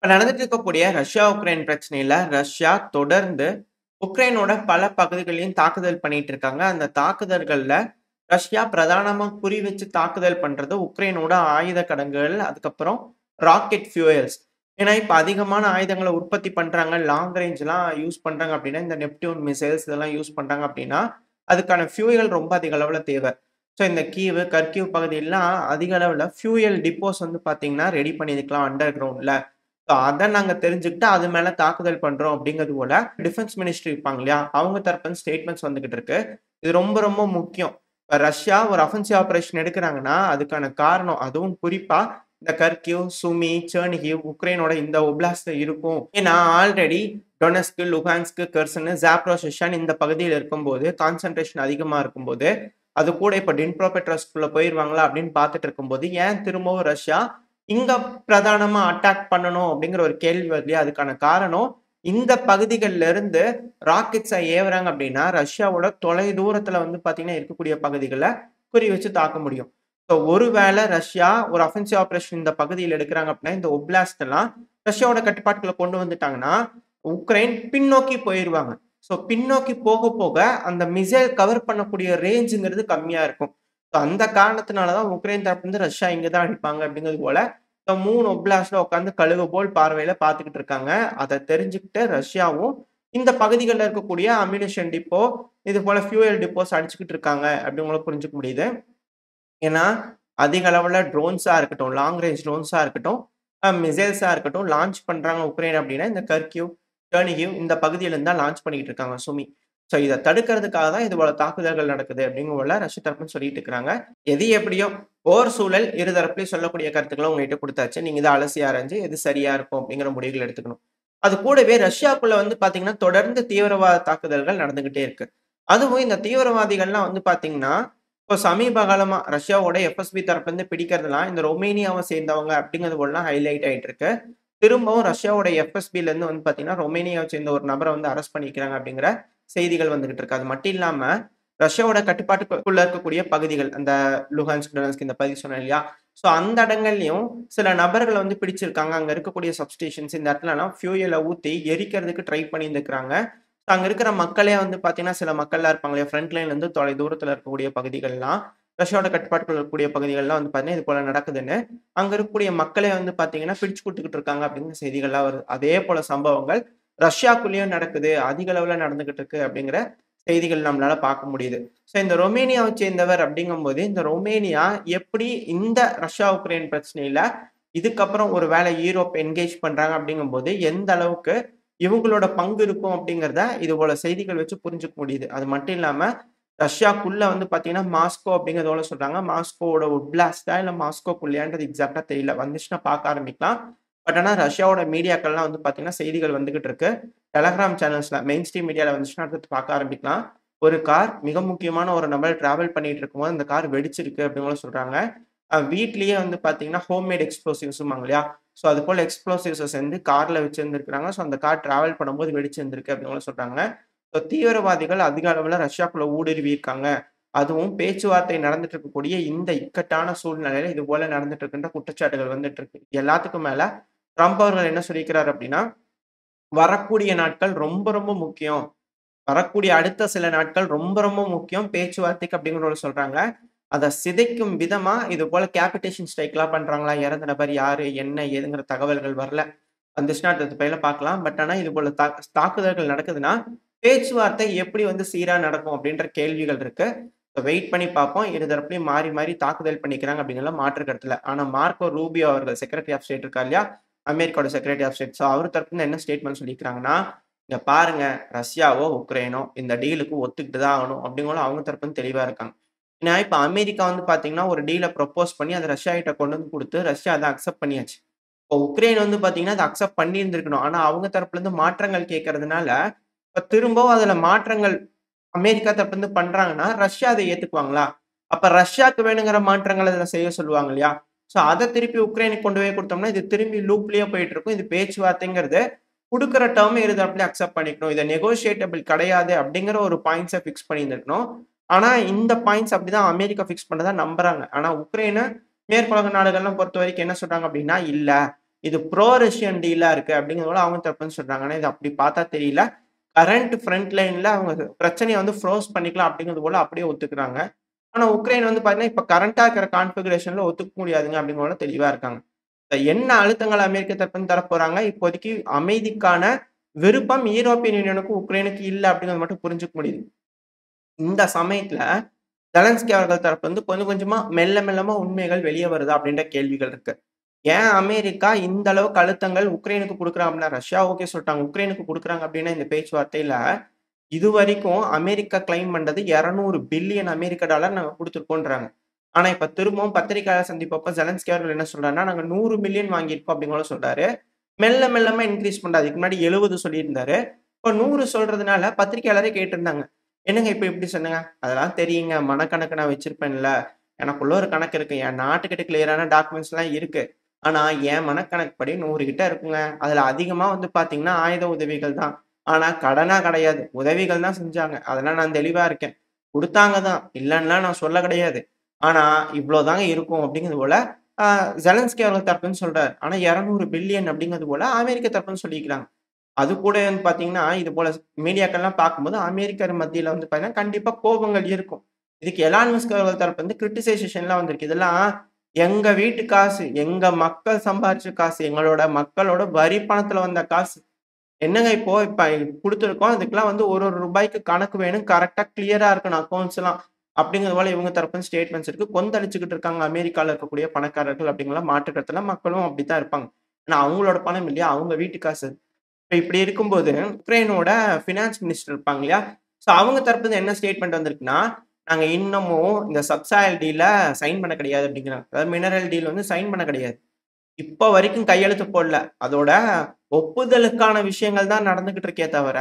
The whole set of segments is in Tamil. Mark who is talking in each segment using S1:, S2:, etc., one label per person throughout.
S1: இப்ப நடந்துட்டு இருக்கக்கூடிய ரஷ்யா, உக்ரைன் பிரச்சனையில ரஷ்யா தொடர்ந்து உக்ரைனோட பல பகுதிகளையும் தாக்குதல் பண்ணிட்டு இருக்காங்க. அந்த தாக்குதல்கள்ல ரஷ்யா பிரதானமா குறி வச்சு தாக்குதல் பண்றது உக்ரைனோட ஆயுத கிடங்குகள், அதுக்கப்புறம் ராக்கெட் ஃபியூயல்ஸ். ஏன்னா, இப்ப அதிகமான ஆயுதங்கள உற்பத்தி பண்றாங்க. லாங் ரேஞ்ச்லாம் யூஸ் பண்றாங்க அப்படின்னா, இந்த நெப்டியூன் மிசைல்ஸ் இதெல்லாம் யூஸ் பண்றாங்க அப்படின்னா, அதுக்கான ஃபியூயல் ரொம்ப அதிக அளவுல தேவ. ஸோ இந்த கீவ், கர்கிவ் பகுதியெல்லாம் அதிக அளவுல ஃபியூயல் டிப்போஸ் வந்து பார்த்தீங்கன்னா, ரெடி பண்ணியிருக்கலாம் அண்டர் கிரவுண்ட்ல. ஸோ அத நாங்க தெரிஞ்சுக்கிட்டு, அது மேல தாக்குதல் பண்றோம் அப்படிங்கிறது போல, டிஃபென்ஸ் மினிஸ்ட்ரி இருப்பாங்க இல்லையா? அவங்க தரப்புலருந்து ஸ்டேட்மெண்ட்ஸ் வந்துகிட்டு இருக்கு. இது ரொம்ப ரொம்ப முக்கியம். இப்ப ரஷ்யா ஒரு அஃபென்சிவ் ஆப்பரேஷன் எடுக்குறாங்கன்னா, அதுக்கான காரணம் அதுவும் குறிப்பா இந்த கர்கிவ், சுமி, செர்னிகிவ் உக்ரைனோட இந்த ஒப்லாஸ்ட்ல இருக்கும். ஏன்னா ஆல்ரெடி டொனெஸ்க், லுகான்ஸ்க், கெர்சன், ஜாப்ரோசிஷியான் இந்த பகுதியில இருக்கும்போது, கான்சன்ட்ரேஷன் அதிகமா இருக்கும்போது, அது கூட இப்ப டினிப்ரோபெட்ரோவ்ஸ்க்குள்ள போயிருவாங்களா அப்படின்னு பார்த்துட்டு இருக்கும்போது, ஏன் திரும்பவும் ரஷ்யா இங்க பிரதானமா அட்டாக் பண்ணணும் அப்படிங்கிற ஒரு கேள்வி வருது இல்லையா? அதுக்கான காரணம், இந்த பகுதிகள்ல இருந்து ராக்கெட்ஸ ஏவுறாங்க அப்படின்னா, ரஷ்யாவோட தொலை தூரத்துல வந்து பார்த்தீங்கன்னா, இருக்கக்கூடிய பகுதிகள குறி வச்சு தாக்க முடியும். ஸோ ஒருவேள ரஷ்யா ஒரு அஃபென்சிவ் ஆப்பரேஷன் இந்த பகுதியில எடுக்குறாங்க அப்படின்னா, இந்த ஒப்லாஸ்ட் எல்லாம் ரஷ்யாவோட கட்டுப்பாட்டுக்குள்ள கொண்டு வந்துட்டாங்கன்னா, உக்ரைன் பின்னோக்கி போயிருவாங்க. ஸோ பின்னோக்கி போக போக அந்த மிசைல் கவர் பண்ணக்கூடிய ரேஞ்சுங்கிறது கம்மியா இருக்கும். ஸோ அந்த காரணத்தினால தான் உக்ரைன் தரப்புலருந்து ரஷ்யா இங்க தான் அடிப்பாங்க அப்படிங்கிறது போல, இந்த 3 ஒப்லாஸ்ட்ல உட்கார்ந்து கழுகு போல் பார்வையில பார்த்துக்கிட்டு இருக்காங்க. அத தெரிஞ்சுக்கிட்டு ரஷ்யாவும் இந்த பகுதிகள்ல இருக்கக்கூடிய அம்யூனிஷன் டிப்போ, இது போல ஃபியூயல் டிப்போஸ் அடிச்சுக்கிட்டு இருக்காங்க அப்படி உங்களால புரிஞ்சுக்க முடியுது. ஏன்னா, அதிக அளவுல ட்ரோன்ஸா இருக்கட்டும், லாங் ரேஞ்ச் ட்ரோன்ஸா இருக்கட்டும், மிசைல்ஸா இருக்கட்டும், லான்ச் பண்றாங்க உக்ரைன் அப்படின்னா, இந்த கர்கிவ், செர்னிகிவ் இந்த பகுதியில இருந்து தான் லான்ச் பண்ணிட்டு இருக்காங்க சுமி. ஸோ இத தடுக்கிறதுக்காக தான் இது போல தாக்குதல்கள் நடக்குது அப்படிங்கும் போல ரஷ்ய தரப்புன்னு சொல்லிட்டு இருக்கிறாங்க. எது எப்படியோ போர் சூழல் இரு தரப்புலயும் சொல்லக்கூடிய கருத்துக்கள உங்ககிட்ட குடுத்தாச்சு. நீங்க இத அலசி ஆராய்ஞ்சு எது சரியா இருக்கும் அப்படிங்கிற முடிவுகள் எடுத்துக்கணும். அது கூடவே ரஷ்யாக்குள்ள வந்து பார்த்தீங்கன்னா, தொடர்ந்து தீவிரவாத தாக்குதல்கள் நடந்துகிட்டே இருக்கு. அதுவும் இந்த தீவிரவாதிகள்லாம் வந்து பார்த்தீங்கன்னா, இப்போ சமீப காலமா ரஷ்யாவோட எஃப்எஸ்பி தரப்புலருந்து பிடிக்கிறதெல்லாம் இந்த ரொமேனியாவ சேர்ந்தவங்க அப்படிங்கிறது போலலாம் ஹைலைட் ஆயிட்டு இருக்கு. திரும்பவும் ரஷ்யாவோட எஃப்எஸ்பில இருந்து வந்து பார்த்தீங்கன்னா, ரொமேனியாவ சேர்ந்த ஒரு நபர வந்து அரெஸ்ட் பண்ணியிருக்கிறாங்க அப்படிங்கிற செய்திகள் வந்துகிட்டு இருக்கு. அது மட்டும் இல்லாம, ரஷ்யாவோட கட்டுப்பாட்டுக்குள்ள இருக்கக்கூடிய பகுதிகள், அந்த லுஹான்ஸ்க், டொனெட்ஸ்க் இந்த பகுதி சொன்னேன் இல்லையா? ஸோ அந்த இடங்கள்லயும் சில நபர்கள வந்து பிடிச்சிருக்காங்க. அங்க இருக்கக்கூடிய சப்ஸ்டேஷன்ஸ் இந்த இடத்துலலாம் ஃபியூயல ஊத்தி எரிக்கிறதுக்கு ட்ரை பண்ணியிருந்துருக்காங்க. அங்க இருக்கிற மக்களே வந்து பார்த்தீங்கன்னா, சில மக்கள்லாம் இருப்பாங்க இல்லையா? ஃப்ரண்ட் லைன்ல இருந்து தொலை தூரத்தில இருக்கக்கூடிய பகுதிகள்லாம், ரஷ்யாவோட கட்டுப்பாட்டுக்குள்ள இருக்கக்கூடிய பகுதிகள்லாம் வந்து பார்த்தீங்கன்னா, இது போல நடக்குதுன்னு, அங்க இருக்கக்கூடிய மக்களே வந்து பார்த்தீங்கன்னா, பிடிச்சு குடுத்துக்கிட்டு இருக்காங்க அப்படிங்கிற செய்திகள்லாம் வருது. அதே போல சம்பவங்கள் ரஷ்யாக்குள்ளேயும் நடக்குது. அதிக அளவுல நடந்துகிட்டு இருக்கு அப்படிங்கிற செய்திகள் நம்மளால பார்க்க முடியுது. ஸோ இந்த ரொமேனியாவை சேர்ந்தவர் அப்படிங்கும்போது, இந்த ரொமேனியா எப்படி இந்த ரஷ்யா, உக்ரைன் பிரச்சனையில இதுக்கப்புறம் ஒரு வேளை யூரோப் என்கேஜ் பண்றாங்க அப்படிங்கும்போது, எந்த அளவுக்கு இவங்களோட பங்கு இருக்கும் அப்படிங்கிறத இது போல செய்திகள் வச்சு புரிஞ்சுக்க முடியுது. அது மட்டும் இல்லாம ரஷ்யாக்குள்ள வந்து பார்த்தீங்கன்னா, மாஸ்கோ அப்படிங்கிறது போல சொல்றாங்க. மாஸ்கோவோட உட்பிளாஸ்ட்டா இல்ல மாஸ்கோக்குள்ளயான்றது எக்ஸாக்ட்டா தெரியல. வந்துச்சுன்னா பார்க்க ஆரம்பிக்கலாம். பட் ஆனா ரஷ்யாவோட மீடியாக்கள்லாம் வந்து பார்த்தீங்கன்னா, செய்திகள் வந்துகிட்டு இருக்கு. டெலகிராம் சேனல்ஸ்ல மெயின் ஸ்ட்ரீம் மீடியால வந்துச்சுன்னா அடுத்து பார்க்க ஆரம்பிக்கலாம். ஒரு கார் மிக முக்கியமான ஒரு நபர் டிராவல் பண்ணிட்டு இருக்கும்போது, அந்த கார் வெடிச்சிருக்கு அப்படின்னு கூட சொல்றாங்க. வீட்லயே வந்து பார்த்தீங்கன்னா, ஹோம்மேட் எக்ஸ்ப்ளோசிவ்ஸ்ம்பாங்க இல்லையா? ஸோ அதுபோல எக்ஸ்ப்ளோசிவ்ஸ செஞ்சு கார்ல வச்சிருந்திருக்காங்க. ஸோ அந்த கார் டிராவல் பண்ணும்போது வெடிச்சிருந்திருக்கு அப்படின்னு கூட சொல்றாங்க. ஸோ தீவிரவாதிகள் அதிக அளவுல ரஷ்யாக்குள்ள ஊடுருவி இருக்காங்க. அதுவும் பேச்சுவார்த்தை நடந்துட்டு இருக்கக்கூடிய இந்த இக்கட்டான சூழ்நிலையில இது போல நடந்துட்டு இருக்குன்ற குற்றச்சாட்டுகள் வந்துட்டு இருக்கு. எல்லாத்துக்கும் மேல ட்ரம்ப் அவர்கள் என்ன சொல்லியிருக்கிறார் அப்படின்னா, வரக்கூடிய நாட்கள் ரொம்ப ரொம்ப முக்கியம். வரக்கூடிய அடுத்த சில நாட்கள் ரொம்ப ரொம்ப முக்கியம் பேச்சுவார்த்தைக்கு அப்படிங்கிறத சொல்றாங்க. அத சிதைக்கும் விதமா இது போல கேபிடேஷன் ஸ்ட்ரைக்லாம் பண்றாங்களா? இறந்த நபர் யாரு? என்ன? ஏதுங்கிற தகவல்கள் வரல. வந்துச்சுன்னா அடுத்த பையில பார்க்கலாம். பட் ஆனா இது போல தாக்குதல்கள் நடக்குதுன்னா, பேச்சுவார்த்தை எப்படி வந்து சீரா நடக்கும் அப்படின்ற கேள்விகள் இருக்கு. வெயிட் பண்ணி பார்ப்போம். இரு தரப்புலயும் மாறி மாறி தாக்குதல் பண்ணிக்கிறாங்க அப்படிங்கிறதுல மாற்று கருத்து இல்ல. ஆனா மார்க்கோ ரூபியோ அவர்கள் செக்ரட்டரி ஆஃப் ஸ்டேட் இருக்கார் இல்லையா? அமெரிக்காவோட செக்ரட்டரி ஆஃப் ஸ்டேட். ஸோ அவர் தரப்புல என்ன ஸ்டேட்மெண்ட் சொல்லியிருக்கிறாங்கன்னா, இங்க பாருங்க ரஷ்யாவோ, உக்ரைனோ இந்த டீலுக்கு ஒத்துக்கிட்டு தான் ஆகணும் அப்படிங்கிறதுல அவங்க தரப்புலருந்து தெளிவா இருக்காங்க. ஏன்னா இப்ப அமெரிக்கா வந்து பார்த்தீங்கன்னா, ஒரு டீல ப்ரொப்போஸ் பண்ணி அத ரஷ்யா கிட்ட கொண்டு வந்து குடுத்து, ரஷ்யா அத அக்செப்ட் பண்ணியாச்சு. இப்போ உக்ரைன் வந்து பார்த்தீங்கன்னா, அத அக்செப்ட் பண்ணியிருந்திருக்கணும். ஆனா அவங்க தரப்புலருந்து மாற்றங்கள் கேட்கறதுனால, இப்ப திரும்பவும் அதுல மாற்றங்கள் அமெரிக்கா தரப்புலருந்து பண்றாங்கன்னா, ரஷ்யா அத ஏத்துக்குவாங்களா? அப்ப ரஷ்யாக்கு வேணுங்கிற மாற்றங்கள அதுல செய்ய சொல்லுவாங்க இல்லையா? ஸோ அத திருப்பி உக்ரைனுக்கு கொண்டு போய் குடுத்தோம்னா, இது திரும்பி லூப்லயே போயிட்டு இருக்கும். இது பேச்சுவார்த்தைங்கிறது குடுக்குற டெர்ம் இரு தரப்புலயும் அக்செப்ட் பண்ணிக்கணும். இத நெகோஷியேட்டபிள் கிடையாது அப்படிங்கிற ஒரு பாயிண்ட்ஸ பிக்ஸ் பண்ணியிருந்திருக்கணும். ஆனா இந்த பாயிண்ட்ஸ் அப்படிதான் அமெரிக்கா பிக்ஸ் பண்ணதா நம்புறாங்க. ஆனா உக்ரைன மேற்குலக நாடுகள்லாம் பொறுத்தவரைக்கும் என்ன சொல்றாங்க அப்படின்னா, இல்ல. இது ப்ரோ ரஷ்யன் டீலா இருக்கு அப்படிங்கிறது போல அவங்க தரப்புன்னு சொல்றாங்க. ஆனா இது அப்படி பார்த்தா தெரியல. கரண்ட் ஃப்ரண்ட் லைன்ல அவங்க பிரச்சனைய வந்து ஃப்ரோஸ் பண்ணிக்கலாம் அப்படிங்கிறது போல அப்படியே ஒத்துக்கிறாங்க. ஆனா உக்ரைன் வந்து பார்த்தீங்கன்னா, இப்ப கரண்ட்டா இருக்கிற கான்ஃபிகரேஷன்ல ஒத்துக்க முடியாதுங்க அப்படிங்கிற போல தெளிவா இருக்காங்க. என்ன அழுத்தங்கள் அமெரிக்க தரப்புன்னு தரப்போறாங்க? இப்போதைக்கு அமைதிக்கான விருப்பம் யூரோப்பியன் யூனியனுக்கும், உக்ரைனுக்கு இல்ல அப்படிங்கிறது மட்டும் புரிஞ்சுக்க முடியுது. இந்த சமயத்துல ஜெலன்ஸ்கி அவர்கள் தரப்பு வந்து கொஞ்சம் கொஞ்சமா மெல்ல மெல்லமா உண்மைகள் வெளிய வருதா அப்படின்ற கேள்விகள் இருக்கு. ஏன் அமெரிக்கா இந்த அளவுக்கு அழுத்தங்கள் உக்ரைனுக்கு குடுக்குறாங்க அப்படின்னா, ரஷ்யா ஓகே சொல்ட்டாங்க. உக்ரைனுக்கு குடுக்குறாங்க அப்படின்னா இந்த பேச்சுவார்த்தையில, இதுவரைக்கும் அமெரிக்கா கிளைம் பண்றது 200 பில்லியன் அமெரிக்க டாலர் நாங்க குடுத்துருக்கோன்றாங்க. ஆனா இப்ப திரும்பவும் பத்திரிக்கையாளர் சந்திப்பப்ப ஜெலன்ஸ்கி அவர்கள் என்ன சொல்றாருன்னா, நாங்க 100 மில்லியன் வாங்கியிருக்கோம் அப்படிங்கிற போல சொல்றாரு. மெல்ல மெல்லமா இன்கிரீஸ் பண்றாரு. அதுக்கு முன்னாடி 70 சொல்லியிருந்தாரு. இப்ப 100 சொல்றதுனால பத்திரிக்கையாளரே கேட்டிருந்தாங்க. "என்னங்க இப்ப இப்படி சொன்னீங்க?" "அதெல்லாம் தெரியுங்க. மனக்கணக்கு நான் வச்சிருப்பேன்ல. எனக்குள்ள ஒரு கணக்கு இருக்கு. என் நாட்டுக்கிட்ட கிளியரான டாக்குமெண்ட்ஸ்லாம் இருக்கு. ஆனா என் மனக்கணக்குப்படி 100 கிட்ட இருக்குங்க. அதுல அதிகமா வந்து பார்த்தீங்கன்னா, ஆயுத உதவிகள் தான். ஆனா கடனா கிடையாது. உதவிகள் தான் செஞ்சாங்க. அதெல்லாம் நான் தெளிவா இருக்கேன். குடுத்தாங்க தான். இல்லன்னுலாம் நான் சொல்ல கிடையாது. ஆனா இவ்ளோ தாங்க இருக்கும்." அப்படிங்கிறது போல அ ஜெலன்ஸ்கி அவர்கள் தரப்புன்னு சொல்றாரு. ஆனா 200 பில்லியன் அப்படிங்கிறது போல அமெரிக்க தரப்புன்னு சொல்லிக்கிறாங்க. அது கூட வந்து பார்த்தீங்கன்னா, இது போல மீடியாக்கள்லாம் பார்க்கும்போது, அமெரிக்கர் மத்தியில வந்து பார்த்தீங்கன்னா, கண்டிப்பா கோபங்கள் இருக்கும். இதுக்கு எலான் மஸ்க் அவர்கள் தரப்புல இருந்து கிரிட்டிசைசேஷன்லாம் வந்திருக்கு. இதெல்லாம் எங்க வீட்டு காசு, எங்க மக்கள் சம்பாரிச்ச காசு, எங்களோட மக்களோட வரி பணத்துல வந்த காசு. என்னங்க இப்போ இப்ப குடுத்துருக்கோம். அதுக்கெல்லாம் வந்து ஒரு ஒரு ரூபாய்க்கு கணக்கு வேணும். கரெக்ட்டா கிளியரா இருக்கணும் அக்கவுண்ட்ஸ்லாம். அப்படிங்கிறது போல இவங்க தரப்புல ஸ்டேட்மெண்ட்ஸ் இருக்கு. கொந்தளிச்சுக்கிட்டு இருக்காங்க அமெரிக்கால இருக்கக்கூடிய பணக்காரர்கள் அப்படிங்கலாம் மாற்று கருத்துல மக்களும் அப்படித்தான் இருப்பாங்க. ஏன்னா அவங்களோட பணம் இல்லையா? அவங்க வீட்டு காசு அது. இப்ப இப்படி இருக்கும்போது, உக்ரைனோட ஃபினான்ஸ் மினிஸ்டர் இருப்பாங்க இல்லையா? ஸோ அவங்க தரப்புலருந்து என்ன ஸ்டேட்மெண்ட் வந்திருக்குன்னா, நாங்க இன்னமும் இந்த சப்சாயில் டீல சைன் பண்ண கிடையாது அப்படிங்கிறாங்க. அதாவது மினரல் டீல் வந்து சைன் பண்ண கிடையாது. இப்ப வரைக்கும் கையெழுத்து போடல. அதோட ஒப்புதலுக்கான விஷயங்கள் தான் நடந்துகிட்டு இருக்கே தவிர,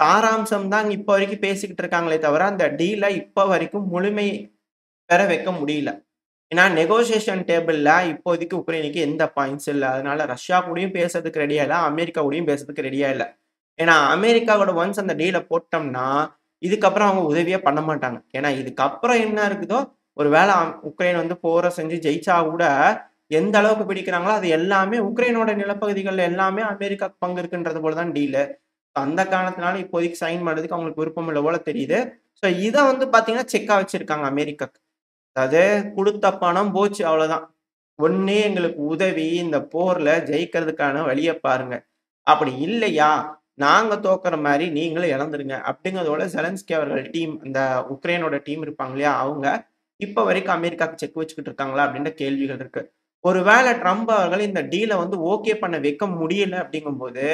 S1: சாராம்சம் தான் இப்ப வரைக்கும் பேசிக்கிட்டு இருக்காங்களே தவிர, அந்த டீல இப்ப வரைக்கும் முழுமை பெற வைக்க முடியல. ஏன்னா நெகோசியேஷன் டேபிள்ல இப்போதைக்கு உக்ரைனுக்கு எந்த பாயிண்ட்ஸ் இல்ல. அதனால ரஷ்யா கூடயும் பேசுறதுக்கு ரெடியா இல்ல. அமெரிக்கா கூடயும் பேசுறதுக்கு ரெடியா இல்ல. ஏன்னா அமெரிக்காவோட ஒன்ஸ் அந்த டீல போட்டோம்னா, இதுக்கப்புறம் அவங்க உதவியே பண்ண மாட்டாங்க. ஏன்னா இதுக்கப்புறம் என்ன இருக்குதோ, ஒரு வேள உக்ரைன் வந்து போர செஞ்சு ஜெயிச்சா கூட, எந்த அளவுக்கு பிடிக்கிறாங்களோ, அது எல்லாமே உக்ரைனோட நிலப்பகுதிகள்ல எல்லாமே அமெரிக்காக்கு பங்கு இருக்குன்றது போல தான் டீலு. அந்த காரணத்தினால இப்போதைக்கு சைன் பண்றதுக்கு அவங்களுக்கு விருப்பம் இல்ல போல தெரியுது. ஸோ இத வந்து பார்த்தீங்கன்னா, செக்கா வச்சிருக்காங்க அமெரிக்காக்கு. அதாவது குடுத்த பணம் போச்சு அவ்வளோதான். ஒண்ணு எங்களுக்கு உதவி இந்த போர்ல ஜெயிக்கிறதுக்கான வழிய பாருங்க. அப்படி இல்லையா, நாங்க தோக்குற மாரி நீங்களும் இழந்துருங்க. அப்படிங்கிறதோட செலன்ஸ்கி அவர்கள் டீம் இந்த உக்ரைனோட டீம் இருப்பாங்க இல்லையா, அவங்க இப்ப வரைக்கும் அமெரிக்காக்கு செக் வச்சுக்கிட்டு இருக்காங்களா அப்படின்ற கேள்விகள் இருக்கு. ஒருவேள ட்ரம்ப் அவர்கள் இந்த டீல வந்து ஓகே பண்ண வைக்க முடியல அப்படிங்கும்போது,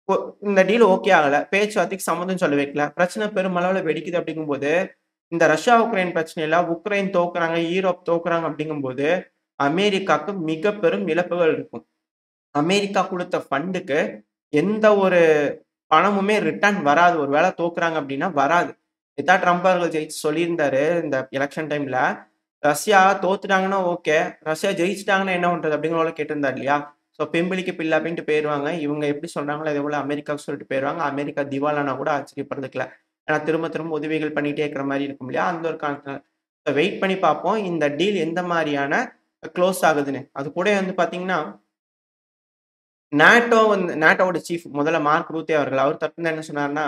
S1: ஒ இந்த டீல் ஓகே ஆகல. பேச்சுவார்த்தைக்கு சம்மதம் சொல்ல வைக்கல. பிரச்சனை பெருமளவுல வெடிக்குது அப்படிங்கும்போது, இந்த ரஷ்யா, உக்ரைன் பிரச்சனையில உக்ரைன் தோக்குறாங்க, ஈரோப் தோக்குறாங்க அப்படிங்கும்போது, அமெரிக்காக்கு மிக பெரும் இழப்புகள் இருக்கும். அமெரிக்கா குடுத்த ஃபண்டுக்கு எந்த ஒரு பணமுமே ரிட்டர்ன் வராது. ஒரு வேள தோக்குறாங்க அப்படின்னா வராது. இதான் ட்ரம்ப் அவர்கள் ஜெயிச்சு சொல்லியிருந்தாரு இந்த எலக்ஷன் டைம்ல. ரஷ்யா தோத்துட்டாங்கன்னா ஓகே. ரஷ்யா ஜெயிச்சுட்டாங்கன்னா என்ன பண்றது? அப்படிங்கிற போல கேட்டிருந்தார் இல்லையா? ஸோ "பிம்பிளிக்கு பில்லா" அப்படின்ட்டு போயிருவாங்க. இவங்க எப்படி சொல்றாங்களோ அதே போல அமெரிக்காவுக்கு சொல்லிட்டு போயிருவாங்க. அமெரிக்கா திவாலானா கூட ஆச்சரியப்படுறதுக்கு இல்ல. ஏன்னா திரும்ப திரும்ப உதவிகள் பண்ணிட்டே இருக்கிற மாரி இருக்கும் இல்லையா? அந்த ஒரு காரணத்தினால. வெயிட் பண்ணி பார்ப்போம். இந்த டீல் எந்த மாரியான குளோஸ் ஆகுதுன்னு. அது கூட வந்து பார்த்தீங்கன்னா நேட்டோவோட சீஃப் முதல்ல மார்க் ரூத்தே அவர்கள். அவர் தரப்புல என்ன சொன்னாருன்னா,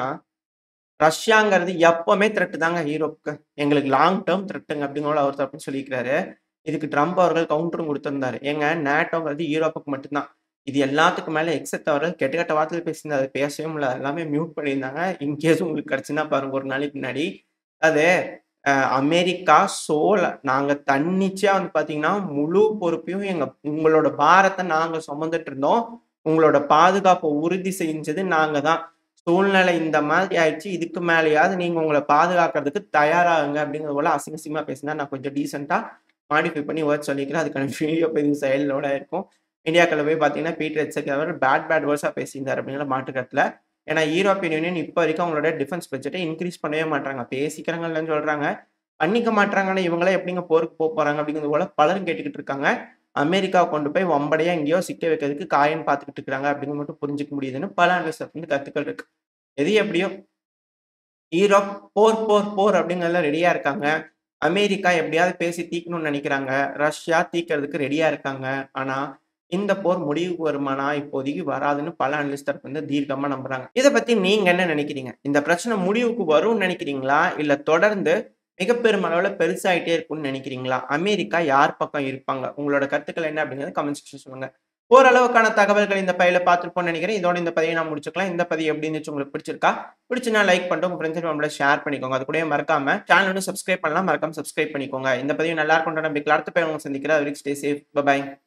S1: ரஷ்யாங்கிறது எப்பவுமே த்ரெட் தாங்க யூரோப்க்கு. எங்களுக்கு லாங் டெர்ம் த்ரெட்ங்க அப்படிங்கிற அவர் தரப்புல சொல்லியிருக்கிறாரு. இதுக்கு ட்ரம்ப் அவர்கள் கவுண்டரும் குடுத்திருந்தாரு. ஏங்க நேட்டோங்கிறது யூரோப்புக்கு மட்டும் தான். இது எல்லாத்துக்கும் மேல எக்ஸெப்ட் அவர்கள் கெட்ட கெட்ட வார்த்தையில பேசியிருந்தாரு. பேசவே முடியல. எல்லாமே மியூட் பண்ணியிருந்தாங்க. இன்கேஸ் உங்களுக்கு கிடைச்சுன்னா பாருங்க ஒரு நாளைக்கு முன்னாடி. அது அ அமெரிக்கா நாங்க தன்னிச்சையா வந்து பார்த்தீங்கன்னா, முழு பொறுப்பையும் உங்களோட பாரத்த நாங்க சுமந்துட்டு இருந்தோம். உங்களோட பாதுகாப்ப உறுதி செஞ்சது நாங்க தான். சூழ்நிலை இந்த மாதிரி ஆயிடுச்சு. இதுக்கு மேலயாவது நீங்க உங்கள பாதுகாக்கிறதுக்கு தயாராகுங்க அப்படிங்கிறது போல அசிங்க அசிங்கமா பேசினார். நான் கொஞ்சம் டீசென்ட்டா மாடிஃபை பண்ணி வேர்ட்ஸ் சொல்லிக்கிறேன். அதுக்கான வீடியோ பதிவு செயலோட இருக்கும். இந்தியாக்குள்ள போய் பார்த்தீங்கன்னா, பீட்டர் எச்சக் அவர் பேட் வேர்ட்ஸா பேசியிருந்தார் அப்படிங்கிற மாற்று கருத்துல. ஏன்னா யூரோப்பியன் யூனியன் இப்ப வரைக்கும் அவங்களோட டிஃபென்ஸ் பட்ஜெட்ட இன்கிரீஸ் பண்ணவே மாட்றாங்க. பேசிக்கிறாங்க இல்லன்னு சொல்றாங்க. பண்ணிக்க மாட்றாங்கன்னா, இவங்கலாம் எப்படிங்க போருக்கு போறாங்க அப்படிங்கிறது போல பலரும் கேட்டுக்கிட்டு இருக்காங்க. அமெரிக்காவ கொண்டு போய் வம்படையா எங்கேயோ சிக்க வைக்கிறதுக்கு காயன்னு பார்த்துக்கிட்டு இருக்காங்க அப்படிங்கிறது மட்டும் புரிஞ்சுக்க முடியுதுன்னு பல அனலிஸ்ட் வந்து கருத்துக்கள் இருக்கு. எது எப்படியோ ஈராக் போர், போர், போர் அப்படிங்கிறதுல ரெடியா இருக்காங்க. அமெரிக்கா எப்படியாவது பேசி தீர்க்கணும்னு நெனைக்கிறாங்க. ரஷ்யா தீர்க்கறதுக்கு ரெடியா இருக்காங்க. ஆனா, இந்த போர் முடிவுக்கு வருமானா? இப்போதைக்கு வராதுன்னு பல அனலிஸ்ட் தரப்பு வந்து தீர்க்கமா நம்புறாங்க. இத பத்தி நீங்க என்ன நினைக்கிறீங்க? இந்த பிரச்சனை முடிவுக்கு வரும்னு நினைக்கிறீங்களா? இல்ல தொடர்ந்து மிக பெருமளவுல பெருசாயிட்டே இருக்கும்னு நினைக்கிறீங்களா? அமெரிக்கா யார் பக்கம் இருப்பாங்க? உங்களோட கருத்துக்கள் என்ன அப்படிங்கிறத கமெண்ட் செக்ஷன்ல சொல்லுங்க. ஓரளவுக்கான தகவல்கள் இந்த பதிவுல பார்த்திருப்போம்னு நினைக்கிறேன். இதோட இந்த பதிவை நான் முடிச்சுக்கலாம். இந்த பதிவு எப்படி இருந்துச்சு? உங்களுக்கு பிடிச்சிருக்கா? பிடிச்சுனா லைக் பண்ணிட்டு உங்க ஃப்ரெண்ட்ஸ் அண்ட் ஃபேமிலியோட ஷேர் பண்ணிக்கோங்க. அது கூடவே மறக்காம சேனல் வந்து சப்ஸ்கிரைப் பண்ணலாம். மறக்காம சப்ஸ்கிரைப் பண்ணிக்கோங்க. இந்த பதிவு நல்லா இருக்கும்ன்ற நம்பிக்கையில அடுத்த பதிவுல உங்கள சந்திக்கிறேன். அது வரைக்கும் ஸ்டே சேஃப். பை.